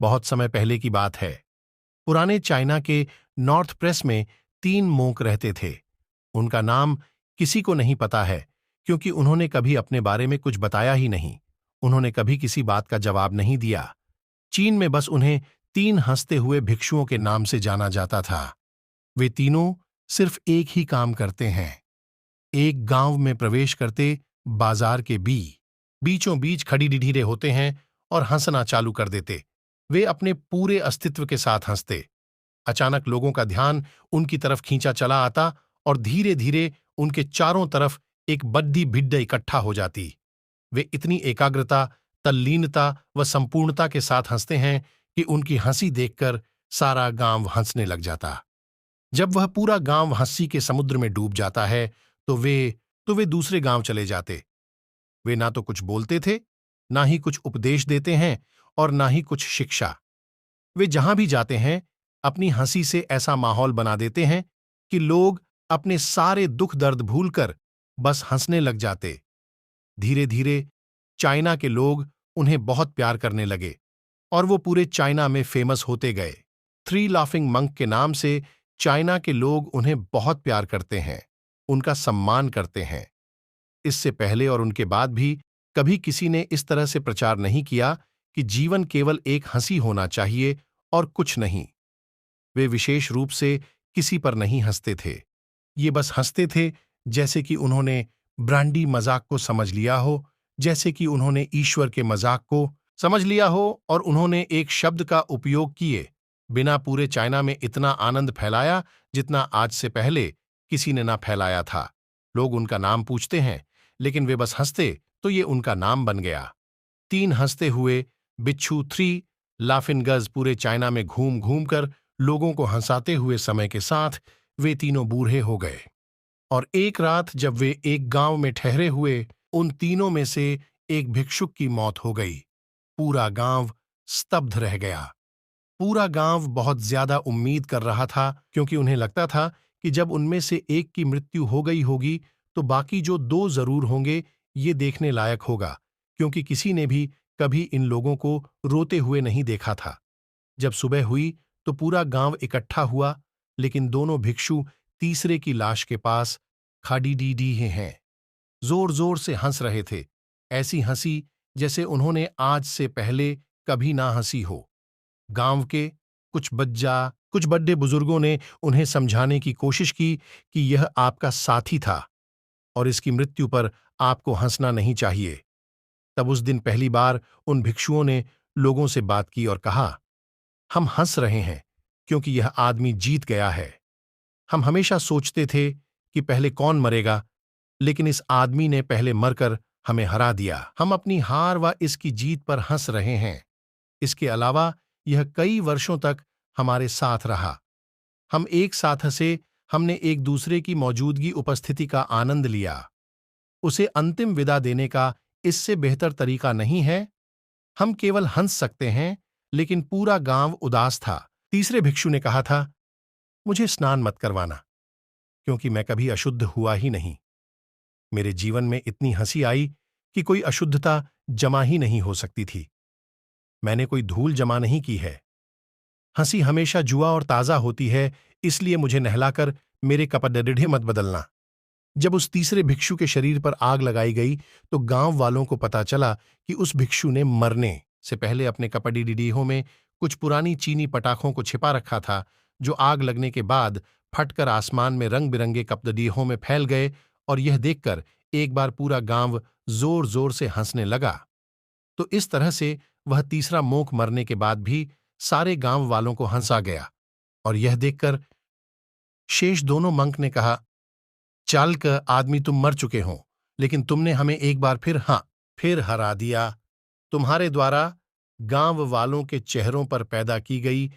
बहुत समय पहले की बात है। पुराने चाइना के नॉर्थ प्रेस में 3 मोंक रहते थे। उनका नाम किसी को नहीं पता है, क्योंकि उन्होंने कभी अपने बारे में कुछ बताया ही नहीं। उन्होंने कभी किसी बात का जवाब नहीं दिया। चीन में बस उन्हें 3 हंसते हुए भिक्षुओं के नाम से जाना जाता था। वे तीनों सिर्फ एक ही काम करते हैं। एक गांव में प्रवेश करते बाजार के बीचों बीच खड़ी ढीढ़े होते हैं और हंसना चालू कर देते। वे अपने पूरे अस्तित्व के साथ हंसते। अचानक लोगों का ध्यान उनकी तरफ खींचा चला आता और धीरे धीरे उनके चारों तरफ एक बड्डी भिड्ड इकट्ठा हो जाती। वे इतनी एकाग्रता, तल्लीनता व संपूर्णता के साथ हंसते हैं कि उनकी हंसी देखकर सारा गांव हंसने लग जाता। जब वह पूरा गांव हंसी के समुद्र में डूब जाता है तो वे दूसरे गांव चले जाते। वे ना तो कुछ बोलते थे, ना ही कुछ उपदेश देते हैं और ना ही कुछ शिक्षा। वे जहां भी जाते हैं अपनी हंसी से ऐसा माहौल बना देते हैं कि लोग अपने सारे दुख दर्द भूलकर बस हंसने लग जाते। धीरे धीरे चाइना के लोग उन्हें बहुत प्यार करने लगे और वो पूरे चाइना में फेमस होते गए। 3 लाफिंग मंक के नाम से चाइना के लोग उन्हें बहुत प्यार करते हैं, उनका सम्मान करते हैं। इससे पहले और उनके बाद भी कभी किसी ने इस तरह से प्रचार नहीं किया कि जीवन केवल एक हंसी होना चाहिए और कुछ नहीं। वे विशेष रूप से किसी पर नहीं हंसते थे। ये बस हंसते थे जैसे कि उन्होंने ब्रांडी मजाक को समझ लिया हो, जैसे कि उन्होंने ईश्वर के मजाक को समझ लिया हो और उन्होंने एक शब्द का उपयोग किए बिना पूरे चाइना में इतना आनंद फैलाया जितना आज से पहले किसी ने ना फैलाया था। लोग उनका नाम पूछते हैं, लेकिन वे बस हंसते तो ये उनका नाम बन गया। 3 हंसते हुए बिच्छू 3 लाफिंगर्स पूरे चाइना में घूम घूम कर लोगों को हंसाते हुए समय के साथ वे तीनों बूढ़े हो गए। और एक रात जब वे एक गांव में ठहरे हुए, उन तीनों में से एक भिक्षुक की मौत हो गई। पूरा गांव स्तब्ध रह गया। पूरा गांव बहुत ज्यादा उम्मीद कर रहा था, क्योंकि उन्हें लगता था कि जब उनमें से एक की मृत्यु हो गई होगी तो बाकी जो 2 जरूर होंगे। ये देखने लायक होगा, क्योंकि किसी ने भी कभी इन लोगों को रोते हुए नहीं देखा था। जब सुबह हुई तो पूरा गांव इकट्ठा हुआ, लेकिन दोनों भिक्षु तीसरे की लाश के पास खाड़ी हैं। जोर जोर से हंस रहे थे, ऐसी हंसी जैसे उन्होंने आज से पहले कभी ना हंसी हो। गांव के कुछ बड़े बुजुर्गों ने उन्हें समझाने की कोशिश की कि यह आपका साथी था और इसकी मृत्यु पर आपको हंसना नहीं चाहिए। तब उस दिन पहली बार उन भिक्षुओं ने लोगों से बात की और कहा, हम हंस रहे हैं क्योंकि यह आदमी जीत गया है। हम हमेशा सोचते थे कि पहले कौन मरेगा, लेकिन इस आदमी ने पहले मरकर हमें हरा दिया। हम अपनी हार व इसकी जीत पर हंस रहे हैं। इसके अलावा यह कई वर्षों तक हमारे साथ रहा। हम एक साथ हंसे, हमने एक दूसरे की मौजूदगी उपस्थिति का आनंद लिया। उसे अंतिम विदा देने का इससे बेहतर तरीका नहीं है। हम केवल हंस सकते हैं, लेकिन पूरा गांव उदास था। तीसरे भिक्षु ने कहा था, मुझे स्नान मत करवाना, क्योंकि मैं कभी अशुद्ध हुआ ही नहीं। मेरे जीवन में इतनी हंसी आई कि कोई अशुद्धता जमा ही नहीं हो सकती थी। मैंने कोई धूल जमा नहीं की है। हंसी हमेशा जुआ और ताजा होती है, इसलिए मुझे नहलाकर मेरे कपड़े मत बदलना। जब उस तीसरे भिक्षु के शरीर पर आग लगाई गई तो गांव वालों को पता चला कि उस भिक्षु ने मरने से पहले अपने कपड़ीडीहों में कुछ पुरानी चीनी पटाखों को छिपा रखा था, जो आग लगने के बाद फटकर आसमान में रंग बिरंगे कपड़ीडीहों में फैल गए। और यह देखकर एक बार पूरा गांव जोर जोर से हंसने लगा। तो इस तरह से वह तीसरा मोंक मरने के बाद भी सारे गांव वालों को हंसा गया। और यह देखकर शेष दोनों मंक ने कहा, चाल कर आदमी तुम मर चुके हो, लेकिन तुमने हमें एक बार फिर हरा दिया। तुम्हारे द्वारा गांव वालों के चेहरों पर पैदा की गई